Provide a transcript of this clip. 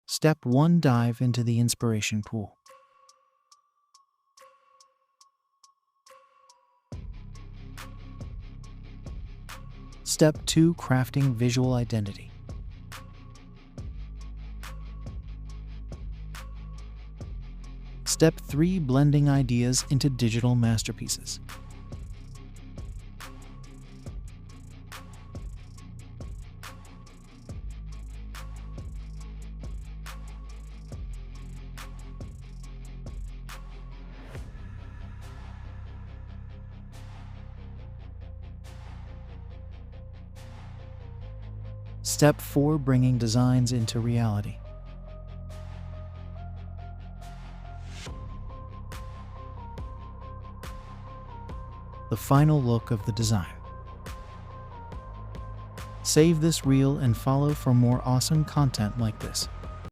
Step 1. Dive into the inspiration pool. Step 2. Crafting visual identity. Step 3. Blending ideas into digital masterpieces. Step 4. Bringing designs into reality. The final look of the design. Save this reel and follow for more awesome content like this.